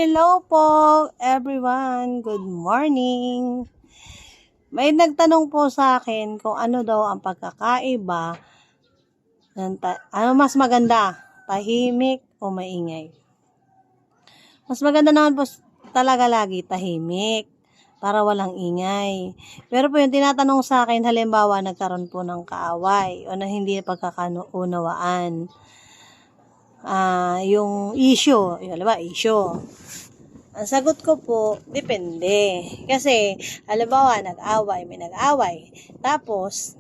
Hello po everyone, good morning. May nagtanong po sa akin kung ano daw ang pagkakaiba ano mas maganda, tahimik o maingay. Mas maganda naman po talaga lagi tahimik para walang ingay. Pero po yung tinatanong sa akin, halimbawa nagkaroon po ng kaaway o na hindi pagkakaunawaan. Yung issue, issue. Ang sagot ko po, depende. Kasi, halimbawa, may nag-away. Tapos,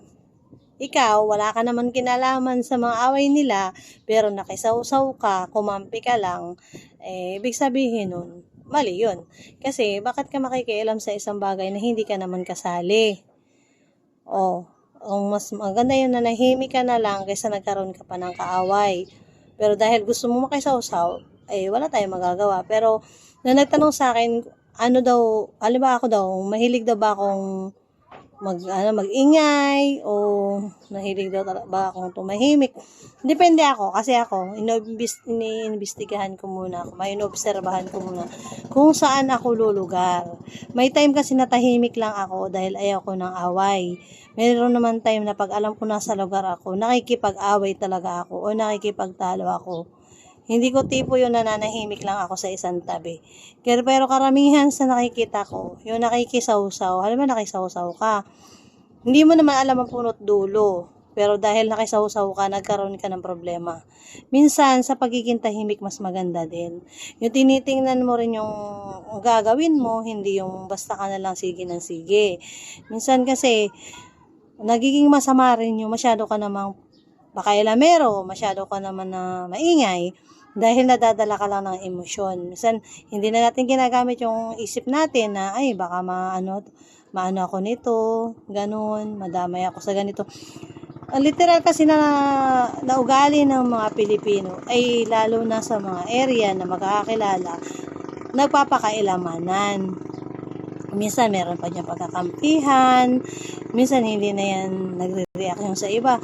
ikaw, wala ka naman kinalaman sa mga away nila, pero nakisawsaw ka, kumampi ka lang, ibig sabihin nun, mali yun. Kasi, bakit ka makikialam sa isang bagay na hindi ka naman kasali? Ang mas maganda yun na nahimik ka na lang kaysa nagkaroon ka pa ng kaaway. Pero dahil gusto mo makisawsaw, wala tayong magagawa. Pero, na nagtanong sa akin, halimbawa ako daw, mahilig daw ba akong mag-ingay, o mahilig daw ba akong tumahimik? Depende ako, kasi ako, iniimbestigahan ko muna, inobserbahan ko muna, kung saan ako lulugar. May time kasi na tahimik lang ako, dahil ayaw ko ng away. Meron naman time na pag alam ko nasa lugar ako, nakikipag-away talaga ako, o nakikipagtalo ako. Hindi ko tipo yung nananahimik lang ako sa isang tabi. Pero karamihan sa nakikita ko, yung nakikisawsaw, halimbawa nakisawsaw ka, hindi mo naman alam ang punot dulo. Pero dahil nakisawsaw ka, nagkaroon ka ng problema. Minsan, sa pagiging tahimik, mas maganda din. Yung tinitingnan mo rin yung gagawin mo, hindi yung basta ka na lang sige ng sige. Minsan kasi, nagiging masama rin yung masyado ka namang pakailamero, masyado ka naman na maingay, dahil nadadala ka lang ng emosyon. Minsan, hindi na natin ginagamit yung isip natin na, baka maano ako nito, ganun, madamay ako sa ganito. Literal kasi na ugali ng mga Pilipino, lalo na sa mga area na magkakakilala, nagpapakailamanan. Minsan, meron pa niyang pagkakampihan, minsan, hindi na yan nagre-react yung sa iba.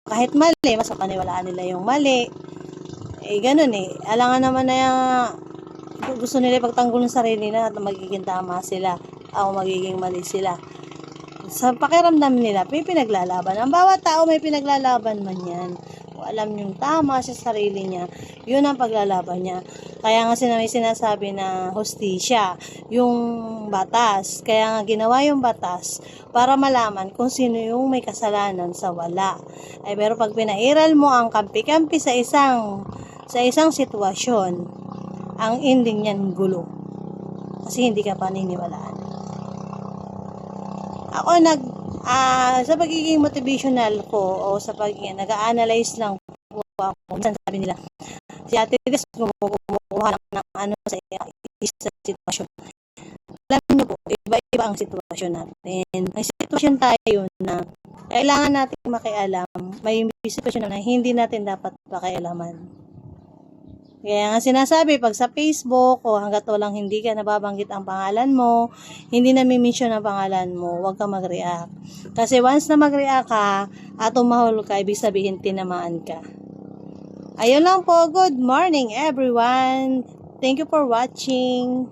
Kahit mali, mas makaniwalaan nila yung mali. Ganun alangan naman na gusto nila ipagtanggol ng sarili na at magiging tama sila o magiging mali sila. Sa pakiramdam nila, may pinaglalaban. Ang bawat tao may pinaglalaban man yan. Kung alam yung tama sa sarili niya, yun ang paglalaban niya. Kaya nga may sinasabi na hustisya, yung batas. Kaya nga ginawa yung batas para malaman kung sino yung may kasalanan sa wala. Pero pag pinairal mo ang kampi-kampi sa isang sitwasyon, ang ending niyan gulo. Kasi hindi ka paniniwalaan. Ako sa pagiging motivational ko o sa pagiging nag-a-analyze lang po ako, minsan sabi nila, si Ate Des kumukuha ng sa isang sitwasyon. Alam niyo po, iba-iba ang sitwasyon natin. May sitwasyon tayo na kailangan natin makialam. May sitwasyon na hindi natin dapat pakialaman. Kaya nga sinasabi, pag sa Facebook o hanggat walang hindi ka nababanggit ang pangalan mo, hindi na mi-mention ang pangalan mo, huwag ka mag-react. Kasi once na mag-react ka at umahol ka, ibig sabihin tinamaan ka. Ayun lang po. Good morning everyone. Thank you for watching.